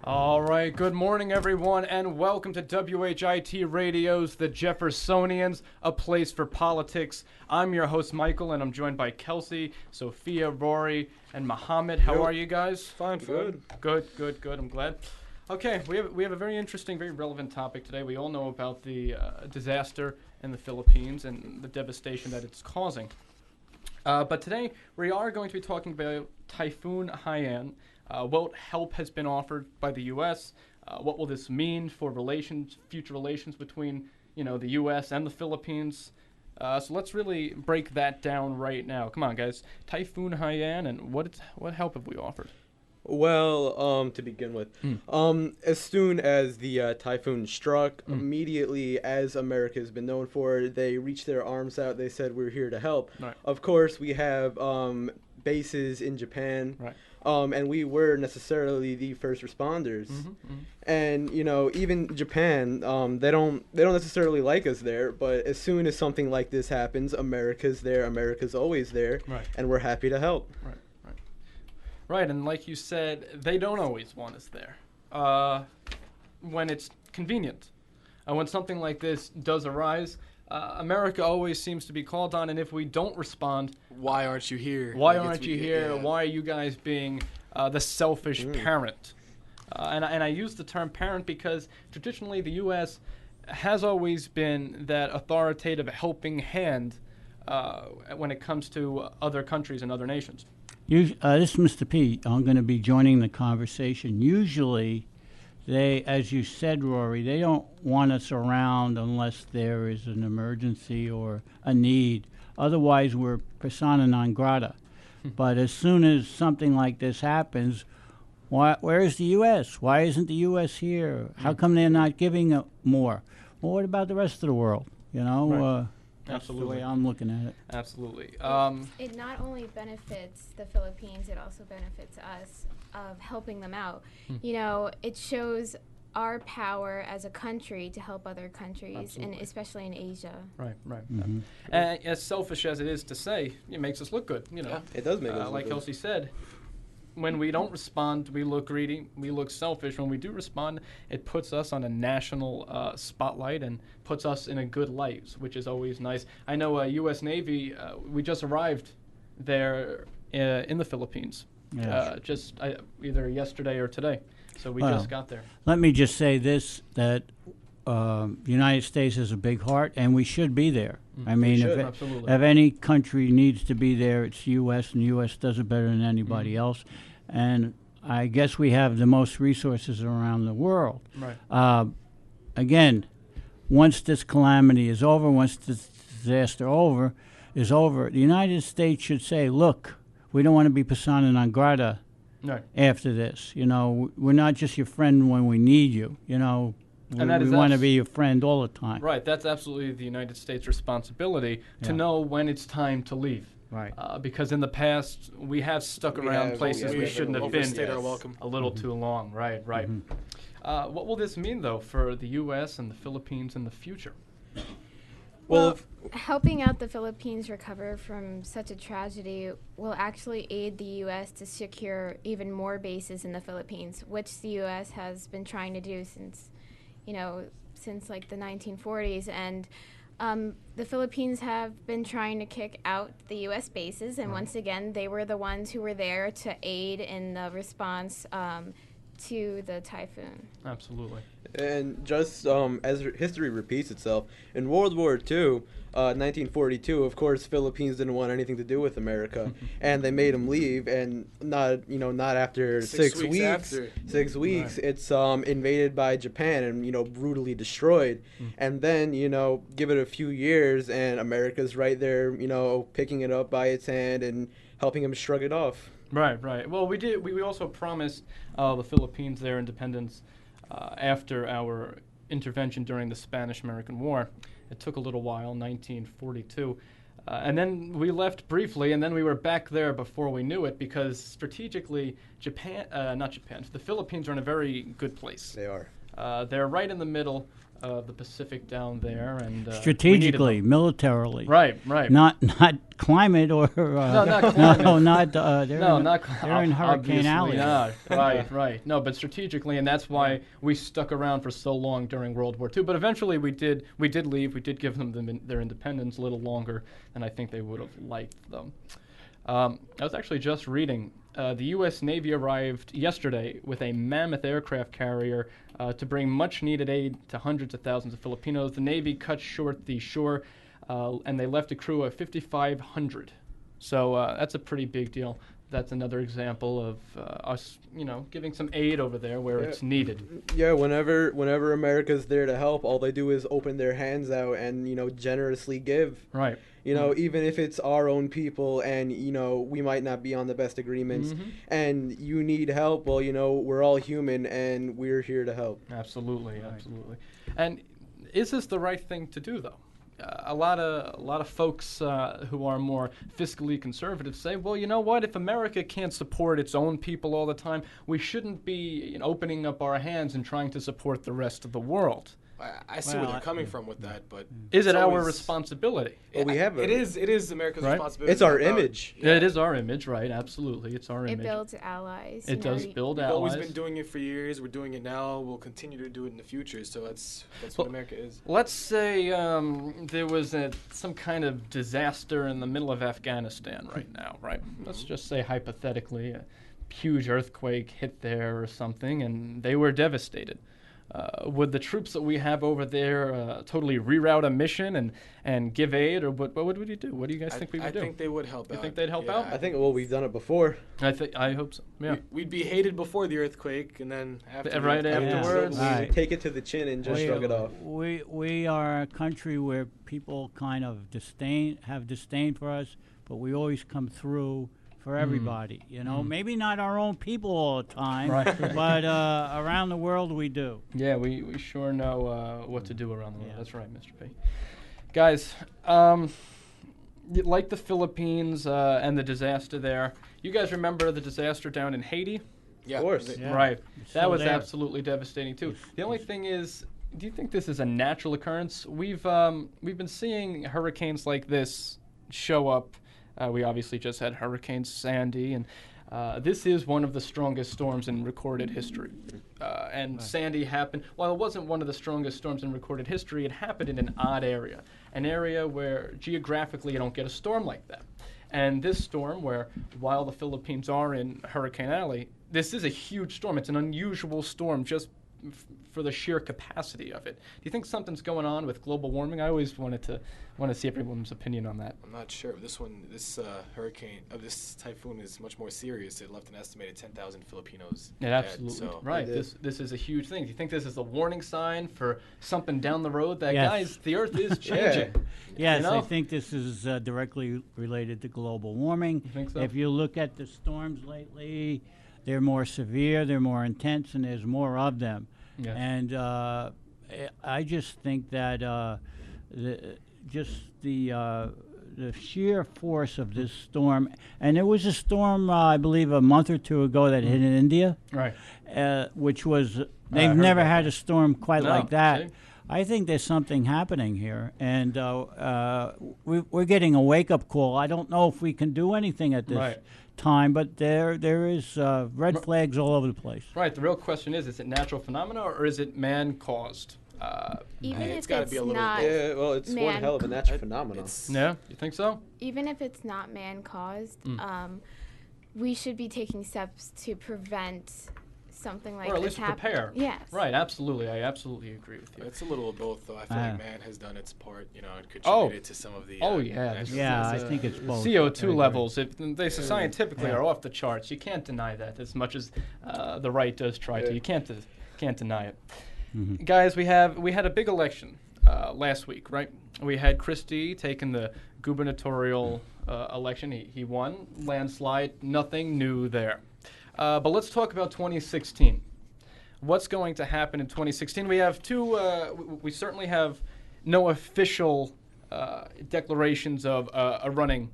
All right, good morning, everyone, and welcome to WHIT Radio's The Jeffersonians, a place for politics. I'm your host, Michael, and I'm joined by Kelsey, Sophia, Rory, and Muhammad. How are you guys? Fine, good. Good. I'm glad. Okay, we have a very interesting, very relevant topic today. We all know about the disaster in the Philippines and the devastation that it's causing. But today, we are going to be talking about Typhoon Haiyan. What help has been offered by the U.S.? What will this mean for future relations between, the U.S. and the Philippines? So let's really break that down right now. Come on, guys. Typhoon Haiyan, and what help have we offered? Well, to begin with, as soon as the typhoon struck, immediately, as America has been known for, they reached their arms out. They said, "We're here to help." Right. Of course, we have bases in Japan. Right. And we were necessarily the first responders. And even Japan, they don't necessarily like us there, but as soon as something like this happens, America's there. America's always there. Right. And we're happy to help. Right, and like you said, they don't always want us there when it's convenient. When something like this does arise, America always seems to be called on, and if we don't respond... Why aren't you here? Why aren't you here? Yeah. Why are you guys being the selfish parent? And I use the term parent because traditionally the U.S. has always been that authoritative helping hand when it comes to other countries and other nations. This is Mr. P. I'm going to be joining the conversation. Usually, they, as you said, Rory, they don't want us around unless there is an emergency or a need. Otherwise, we're persona non grata. But as soon as something like this happens, where is the U.S.? Why isn't the U.S. here? How come they're not giving more? Well, what about the rest of the world? Right. That's Absolutely. the way I'm looking at it. Absolutely. It not only benefits the Philippines, it also benefits us of helping them out. It shows our power as a country to help other countries, Absolutely. and especially in Asia. Right. Mm-hmm. And as selfish as it is to say, it makes us look good. Yeah, it does make us look like good. Kelsey said, when we don't respond, we look greedy, we look selfish. When we do respond, it puts us on a national spotlight and puts us in a good light, which is always nice. I know U.S. Navy, we just arrived there in the Philippines, just either yesterday or today. So we just got there. Let me just say this, that the United States has a big heart, and we should be there. I mean, Absolutely. if any country needs to be there, it's the U.S., and the U.S. does it better than anybody else. And I guess we have the most resources around the world. Right. Again, once this calamity is over, once this disaster is over, the United States should say, look, we don't want to be persona non grata after this. We're not just your friend when we need you. We want to be your friend all the time. Right. That's absolutely the United States' responsibility to know when it's time to leave. Right. Because in the past, we have stuck around places we shouldn't have been overstayed our welcome. a little too long. Right. What will this mean, though, for the U.S. and the Philippines in the future? Well, helping out the Philippines recover from such a tragedy will actually aid the U.S. to secure even more bases in the Philippines, which the U.S. has been trying to do since like the 1940s. And the Philippines have been trying to kick out the U.S. bases, and once again, they were the ones who were there to aid in the response to the typhoon. Absolutely. And just as history repeats itself, in World War II, 1942, of course, Philippines didn't want anything to do with America, and they made them leave. And not after 6 weeks. 6 weeks, it's invaded by Japan and brutally destroyed. And then give it a few years, and America's right there, picking it up by its hand and helping them shrug it off. Right. Well, we also promised the Philippines their independence after our intervention during the Spanish-American War. It took a little while, 1942. And then we left briefly, and then we were back there before we knew it, because strategically, the Philippines are in a very good place. They are. They're right in the middle of the Pacific down there, and strategically, militarily. Right. Not climate or no, not climate. no, not they're No, in, not they're in Hurricane Alley. not. Right. No, but strategically, and that's why we stuck around for so long during World War II. But eventually, we did leave. We did give them their independence a little longer than I think they would have liked them. I was actually just reading. The U.S. Navy arrived yesterday with a mammoth aircraft carrier to bring much-needed aid to hundreds of thousands of Filipinos. The Navy cut short the shore, and they left a crew of 5,500. So that's a pretty big deal. That's another example of us, giving some aid over there where it's needed. Yeah, whenever America's there to help, all they do is open their hands out and, generously give. Right. Even if it's our own people and, we might not be on the best agreements and you need help, well, we're all human and we're here to help. Absolutely. And is this the right thing to do, though? A lot of folks who are more fiscally conservative say, well, you know what? If America can't support its own people all the time, we shouldn't be opening up our hands and trying to support the rest of the world. I see where they're coming from with that, but is it our responsibility? Well, it is America's responsibility. It's our image. Yeah, it is our image, right? Absolutely, it's our image. It builds allies. It does build allies. We've always been doing it for years. We're doing it now. We'll continue to do it in the future. So that's what America is. Let's say there was some kind of disaster in the middle of Afghanistan right now, right? Let's just say hypothetically, a huge earthquake hit there or something, and they were devastated. Would the troops that we have over there totally reroute a mission and give aid, or what would we do? What do you guys think we would do? I think they would help out. You think they'd help out? I think, we've done it before. I hope so. Yeah. We'd be hated before the earthquake, and then afterwards. We take it to the chin and just shrug it off. We are a country where people kind of have disdain for us, but we always come through for everybody, maybe not our own people all the time, but around the world we do. Yeah, we sure know what to do around the world. That's right, Mr. P. Guys, like the Philippines and the disaster there, you guys remember the disaster down in Haiti? Yeah, of course. Yeah. Right. That was there. absolutely devastating too. The only thing is, do you think this is a natural occurrence? We've been seeing hurricanes like this show up. We obviously just had Hurricane Sandy, and this is one of the strongest storms in recorded history. And Sandy happened, while it wasn't one of the strongest storms in recorded history, it happened in an odd area, an area where geographically you don't get a storm like that. And this storm, while the Philippines are in Hurricane Alley, this is a huge storm. It's an unusual storm just for the sheer capacity of it. Do you think something's going on with global warming? I always want to see everyone's opinion on that. I'm not sure. This typhoon is much more serious. It left an estimated 10,000 Filipinos dead. Absolutely. Right. This is a huge thing. Do you think this is a warning sign for something down the road that, guys, the Earth is changing? Yes, I think this is directly related to global warming. You think so? If you look at the storms lately, they're more severe, they're more intense, and there's more of them. Yeah. And I just think that the sheer force of this storm, and there was a storm, I believe, a month or two ago that hit in India, Right. Which was, they've never had a storm quite like that. See? I think there's something happening here, and we're getting a wake-up call. I don't know if we can do anything at this time, but there is red flags all over the place. Right. The real question is it natural phenomena or is it man-caused? Even if it's gotta it's be a little. not, it's one hell of a natural phenomenon. Yeah, you think so? even if it's not man-caused, we should be taking steps to prevent something like this or at least prepare. Yes. Right, absolutely. I absolutely agree with you. It's a little of both, though. I feel like man has done its part, and contributed to some of the. I think it's both. CO2 levels, if they scientifically are off the charts. You can't deny that. As much as the right does try to, you can't deny it. Mm-hmm. Guys, we had a big election last week, right? We had Christie taking the gubernatorial election. He won, landslide, nothing new there. But let's talk about 2016. What's going to happen in 2016? We have we certainly have no official declarations of a running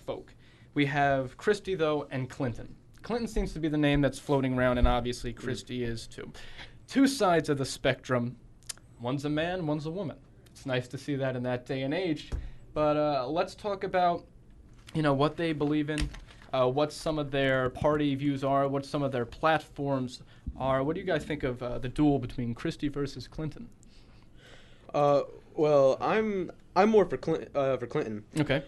folk. We have Christie, though, and Clinton. Clinton seems to be the name that's floating around, and obviously Christie is, too. two sides of the spectrum. One's a man, one's a woman. It's nice to see that in that day and age. But let's talk about, what they believe in, what some of their party views are, what some of their platforms are. What do you guys think of the duel between Christie versus Clinton? Well, I'm more for Clinton. Okay.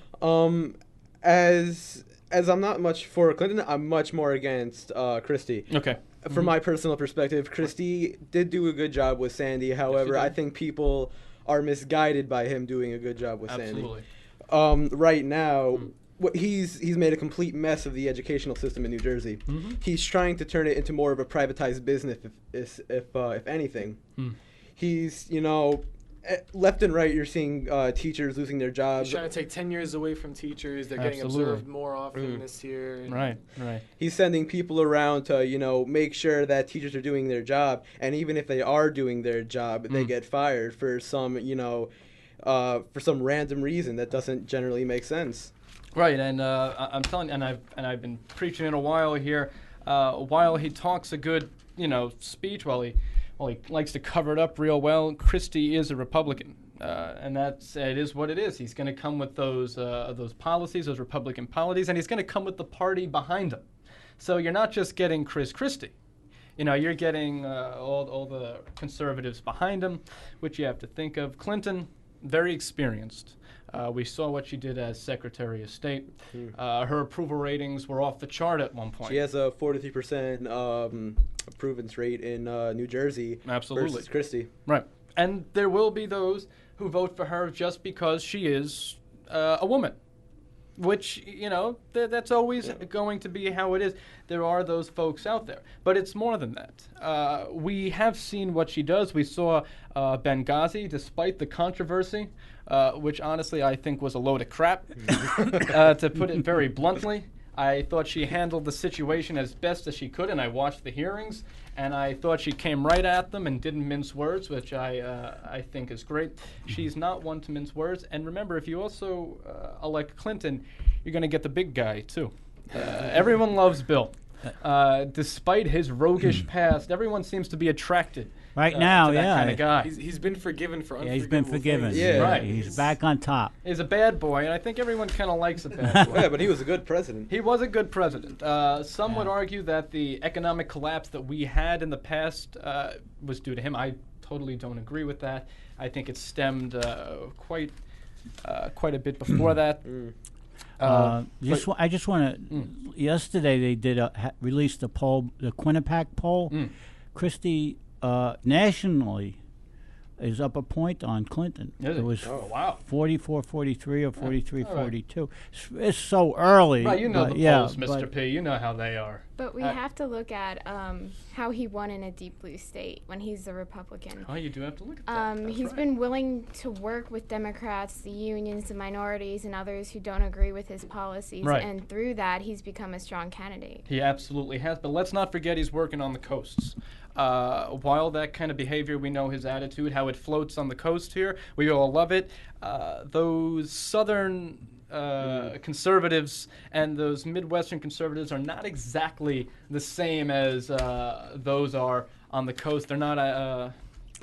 As I'm not much for Clinton, I'm much more against Christie. Okay. From my personal perspective, Christie did do a good job with Sandy. However, I think people are misguided by him doing a good job with Absolutely. Sandy. Right now, he's made a complete mess of the educational system in New Jersey. Mm-hmm. He's trying to turn it into more of a privatized business, if anything. He's, left and right, you're seeing teachers losing their jobs. He's trying to take 10 years away from teachers. They're Absolutely. getting observed more often this year. And Right. He's sending people around to, make sure that teachers are doing their job. And even if they are doing their job, they get fired for some, for some random reason that doesn't generally make sense. Right, and I'm telling you, and I've been preaching it a while here. While he talks a good, speech, while he likes to cover it up real well, Christie is a Republican, and it is what it is. He's going to come with those policies, those Republican policies, and he's going to come with the party behind him. So you're not just getting Chris Christie. You're getting all the conservatives behind him, which you have to think of. Clinton, very experienced. We saw what she did as Secretary of State. Her approval ratings were off the chart at one point. She has a 43% approvance rate in New Jersey. Absolutely. Versus Christie. Right. And there will be those who vote for her just because she is a woman, which, that's always going to be how it is. There are those folks out there. But it's more than that. We have seen what she does. We saw Benghazi, despite the controversy, which honestly I think was a load of crap, to put it very bluntly. I thought she handled the situation as best as she could, and I watched the hearings, and I thought she came right at them and didn't mince words, which I think is great. She's not one to mince words. And remember, if you also elect Clinton, you're going to get the big guy, too. Everyone loves Bill. Despite his roguish past, everyone seems to be attracted now, to that kind of guy. He's been forgiven for unforgivable he's been forgiven. things. Yeah. Right. He's back on top. He's a bad boy, and I think everyone kind of likes a bad boy. Yeah, but he was a good president. He was a good president. Some would argue that the economic collapse that we had in the past was due to him. I totally don't agree with that. I think it stemmed quite a bit before that. I just want to. Yesterday they released the poll, the Quinnipiac poll. Christie nationally is up a point on Clinton. Is it? It was wow. 44-43 or 43-42. It's so early. Right, you know the polls, Mr. but P. You know how they are. But we have to look at how he won in a deep blue state when he's a Republican. Oh, you do have to look at that. He's been willing to work with Democrats, the unions, the minorities, and others who don't agree with his policies. Right. And through that, he's become a strong candidate. He absolutely has. But let's not forget he's working on the coasts. While that kind of behavior, we know his attitude, how it floats on the coast here. We all love it. Those southern conservatives and those Midwestern conservatives are not exactly the same as those are on the coast. They're not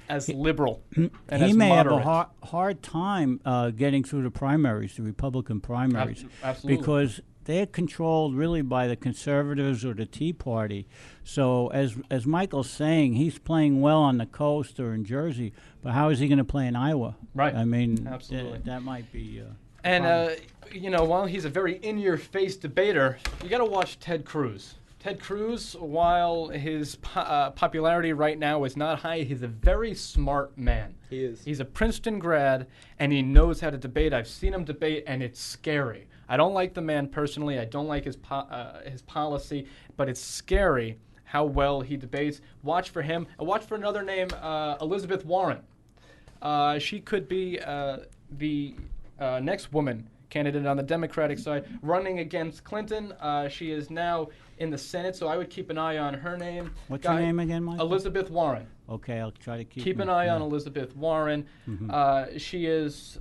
as liberal and he as may moderate. have a hard time getting through the primaries, the Republican primaries, Absolutely. because they're controlled really by the conservatives or the Tea Party. So as Michael's saying, he's playing well on the coast or in Jersey, but how is he going to play in Iowa? Right. I mean, Absolutely. that might be. And while he's a very in-your-face debater, you got to watch Ted Cruz. Ted Cruz, while his popularity right now is not high, he's a very smart man. He is. He's a Princeton grad, and he knows how to debate. I've seen him debate, and it's scary. I don't like the man personally. I don't like his policy, but it's scary how well he debates. Watch for him. Watch for another name, Elizabeth Warren. She could be the next woman candidate on the Democratic side running against Clinton. She is now in the Senate, so I would keep an eye on her name. What's her name again, Michael? Elizabeth Warren. Okay, I'll try to keep an eye on Elizabeth Warren. She's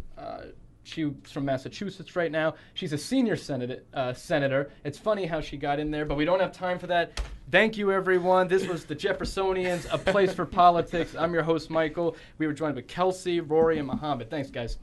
from Massachusetts right now. She's a senior senator. It's funny how she got in there, but we don't have time for that. Thank you, everyone. This was the Jeffersonians, A Place for Politics. I'm your host, Michael. We were joined by Kelsey, Rory, and Muhammad. Thanks, guys.